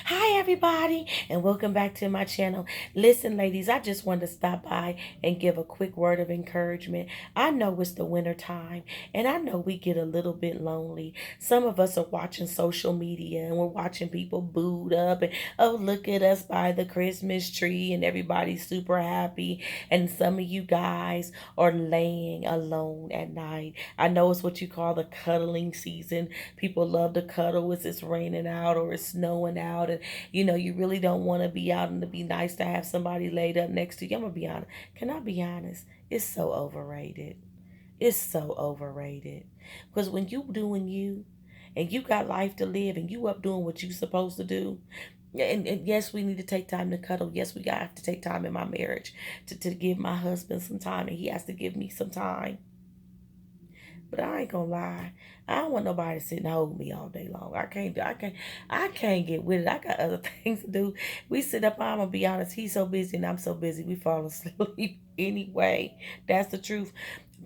Hi everybody and welcome back to my channel. Listen ladies, I just wanted to stop by and give a quick word of encouragement. I know it's the winter time and I know we get a little bit lonely. Some of us are watching social media and we're watching people booed up and oh look at us by the Christmas tree and everybody's super happy, and some of you guys are laying alone at night. I know it's what you call the cuddling season. People love to cuddle as it's raining out or it's snowing out, and you really don't want to be out, and to be nice to have somebody laid up next to you. I'm gonna be honest. Can I be honest? It's so overrated. It's so overrated. Because when you doing you and you got life to live and you up doing what you supposed to do, and yes, we need to take time to cuddle. Yes, we got to take time in my marriage to give my husband some time, and he has to give me some time. But I ain't gonna lie. I don't want nobody to sit and hold me all day long. I can't get with it. I got other things to do. We sit up, I'm gonna be honest, he's so busy and I'm so busy. We fall asleep anyway. That's the truth.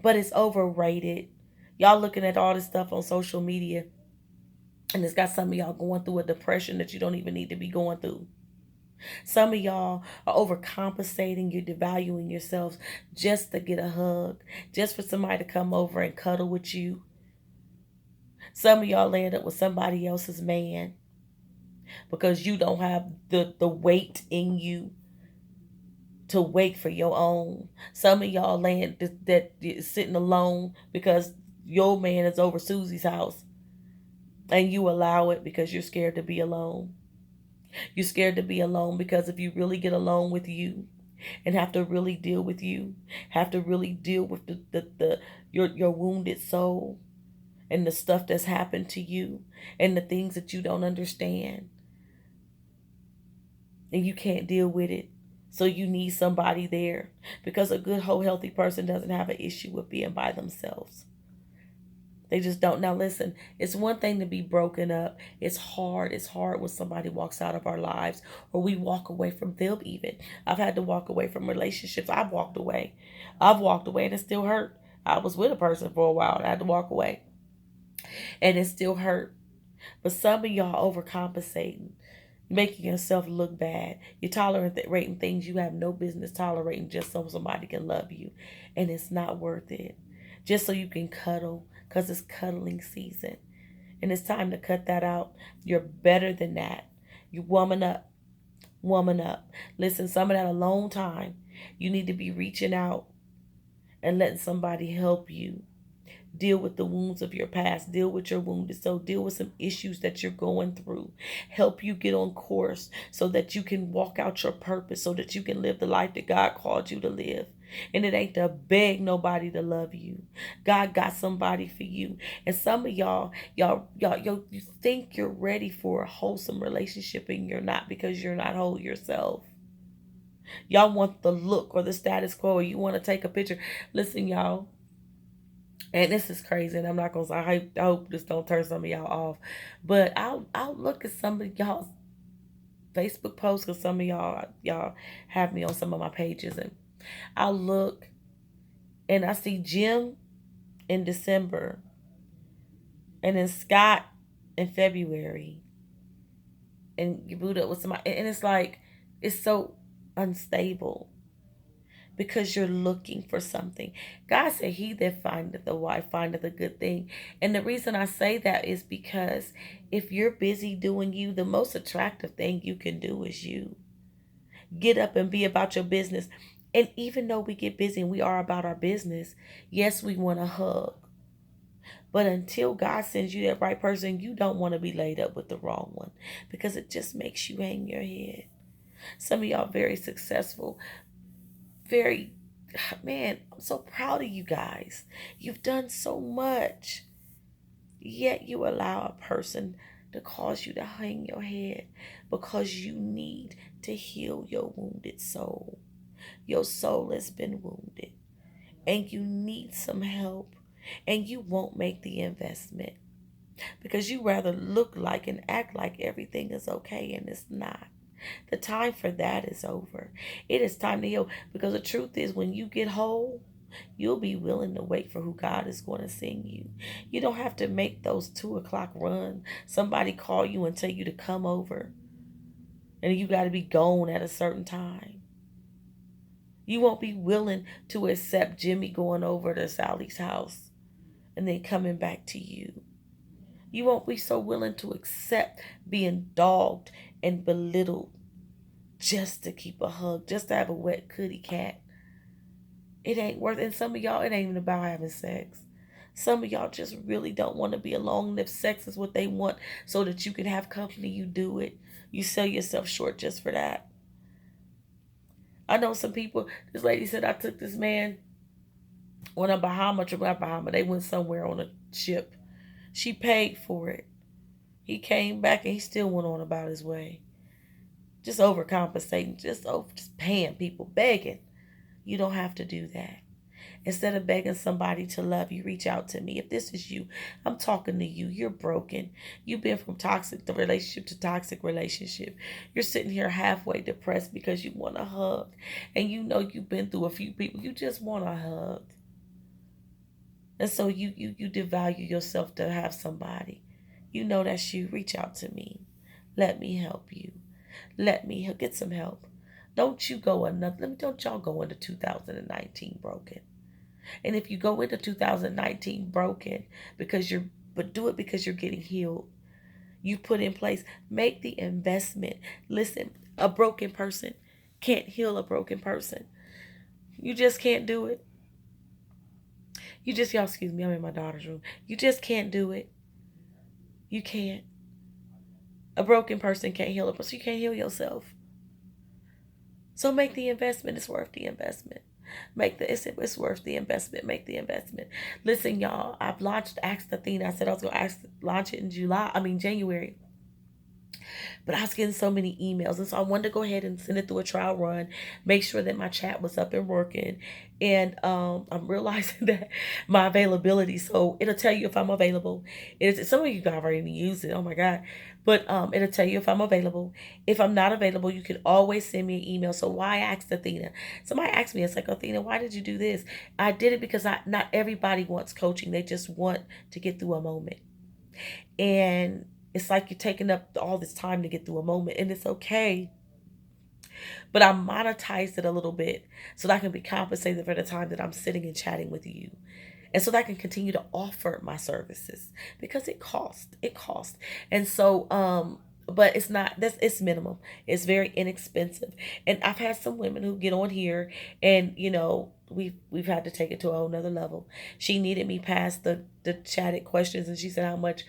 But it's overrated. Y'all looking at all this stuff on social media, and it's got some of y'all going through a depression that you don't even need to be going through. Some of y'all are overcompensating. You're devaluing yourselves just to get a hug, just for somebody to come over and cuddle with you. Some of y'all land up with somebody else's man because you don't have the weight in you to wait for your own. Some of y'all land that is sitting alone because your man is over Susie's house, and you allow it because you're scared to be alone. You're scared to be alone because if you really get alone with you and have to really deal with you, have to really deal with your wounded soul and the stuff that's happened to you and the things that you don't understand, and you can't deal with it. So you need somebody there, because a good whole healthy person doesn't have an issue with being by themselves. They just don't. Now listen, it's one thing to be broken up. It's hard. It's hard when somebody walks out of our lives or we walk away from them even. I've had to walk away from relationships. I've walked away. I've walked away and it still hurt. I was with a person for a while and I had to walk away and it still hurt. But some of y'all overcompensating, making yourself look bad. You're tolerating things you have no business tolerating just so somebody can love you. And it's not worth it. Just so you can cuddle, because it's cuddling season. And it's time to cut that out. You're better than that. You woman up. Woman up. Listen, some of that alone time, you need to be reaching out and letting somebody help you deal with the wounds of your past, deal with your wounded soul, deal with some issues that you're going through, help you get on course so that you can walk out your purpose, so that you can live the life that God called you to live. And it ain't to beg nobody to love you. God got somebody for you. And some of you think you're ready for a wholesome relationship and you're not, because you're not whole yourself. Y'all want the look or the status quo, or you want to take a picture. Listen, y'all, and this is crazy, and I'm not gonna say, I hope this don't turn some of y'all off, but I'll look at some of y'all's Facebook posts, because some of y'all have me on some of my pages, and I'll look and I see Jim in December and then Scott in February, and you boot up with somebody, and it's like, it's so unstable because you're looking for something. God said, he that findeth a wife findeth a good thing. And the reason I say that is because if you're busy doing you, the most attractive thing you can do is you. Get up and be about your business. And even though we get busy and we are about our business, yes, we want to hug. But until God sends you that right person, you don't want to be laid up with the wrong one, because it just makes you hang your head. Some of y'all very successful, very, man, I'm so proud of you guys. You've done so much, yet you allow a person to cause you to hang your head because you need to heal your wounded soul. Your soul has been wounded and you need some help, and you won't make the investment because you rather look like and act like everything is okay, and it's not. The time for that is over. It is time to heal, because the truth is, when you get whole, you'll be willing to wait for who God is going to send you. You don't have to make those 2 o'clock run. Somebody call you and tell you to come over. and you got to be gone at a certain time. You won't be willing to accept Jimmy going over to Sally's house and then coming back to you. You won't be so willing to accept being dogged and belittled just to keep a hug, just to have a wet kitty cat. It ain't worth it. And some of y'all, it ain't even about having sex. Some of y'all just really don't want to be alone. And if sex is what they want so that you can have company, you do it. You sell yourself short just for that. I know some people, this lady said, I took this man on a Bahama trip, not Bahama, they went somewhere on a ship. She paid for it. He came back and he still went on about his way. Just overcompensating, just paying people, begging. You don't have to do that. Instead of begging somebody to love you, reach out to me. If this is you, I'm talking to you. You're broken. You've been from toxic relationship to toxic relationship. You're sitting here halfway depressed because you want a hug. And you know you've been through a few people. You just want a hug. And so you devalue yourself to have somebody. You know that's you. Reach out to me. Let me help you. Let me get some help. Don't y'all go into 2019 broken. And if you go into 2019 broken but do it because you're getting healed. You put in place, make the investment. Listen, a broken person can't heal a broken person. You just can't do it. Y'all excuse me, I'm in my daughter's room. You just can't do it. You can't. A broken person can't heal a person. You can't heal yourself. So make the investment. It's worth the investment. It's worth the investment. Make the investment. Listen, y'all, I've launched Ask Athena. I said I was gonna launch it in January. But I was getting so many emails. And so I wanted to go ahead and send it through a trial run, make sure that my chat was up and working. And I'm realizing that my availability, so it'll tell you if I'm available. Some of you guys already use it. Oh my God. But it'll tell you if I'm available. If I'm not available, you can always send me an email. So why ask Athena? Somebody asked me, it's like, Athena, why did you do this? I did it because not everybody wants coaching. They just want to get through a moment. And it's like you're taking up all this time to get through a moment, and it's okay. But I monetized it a little bit so that I can be compensated for the time that I'm sitting and chatting with you. And so that I can continue to offer my services because it costs. It costs. And so, but it's minimum. It's very inexpensive. And I've had some women who get on here and, we've had to take it to a whole nother level. She needed me past the chatted questions, and she said, how much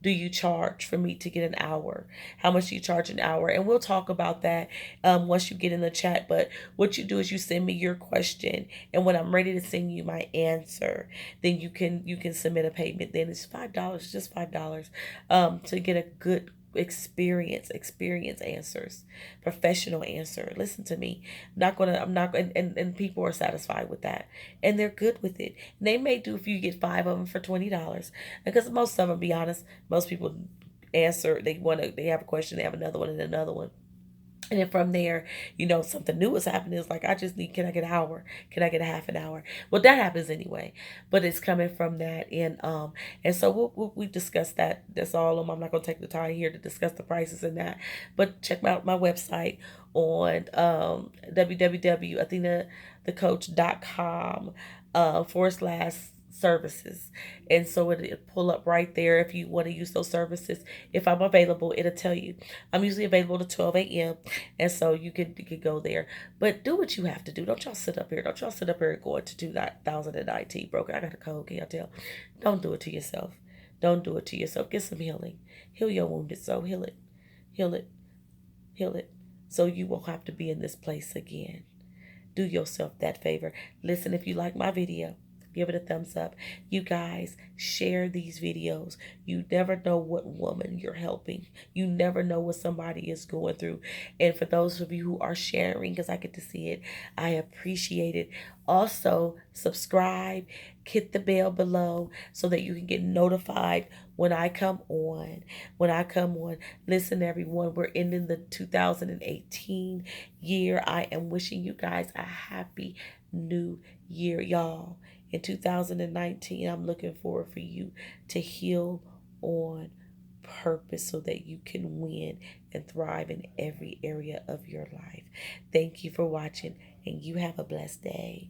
do you charge for me to get an hour? How much do you charge an hour? And we'll talk about that once you get in the chat. But what you do is you send me your question, and when I'm ready to send you my answer, then you can submit a payment. Then it's $5, just $5, to get a good experience answers, professional answer. Listen to me. I'm not and people are satisfied with that, and they're good with it. And they may do if you get 5 of them for $20, because most of them, be honest, most people answer, they have a question, they have another one and another one. And then from there, something new is happening. It's like, can I get an hour? Can I get a half an hour? Well, that happens anyway, but it's coming from that. And so we discussed that. That's all. I'm not going to take the time here to discuss the prices and that, but check out my website on www.athenathecoach.com /services. And so it'll pull up right there if you want to use those services. If I'm available, it'll tell you. I'm usually available to 12 a.m. And so you can go there. But do what you have to do. Don't y'all sit up here. Don't y'all sit up here and go into 2019 broken. I got a cold, can y'all tell? Don't do it to yourself. Don't do it to yourself. Get some healing. Heal your wounded soul. Heal it. Heal it. Heal it. So you won't have to be in this place again. Do yourself that favor. Listen, if you like my video, give it a thumbs up. You guys, share these videos. You never know what woman you're helping. You never know what somebody is going through. And for those of you who are sharing, because I get to see it, I appreciate it. Also, subscribe, hit the bell below so that you can get notified when I come on. Listen, everyone, we're ending the 2018 year. I am wishing you guys a happy new year, y'all. In 2019, I'm looking forward for you to heal on purpose so that you can win and thrive in every area of your life. Thank you for watching, and you have a blessed day.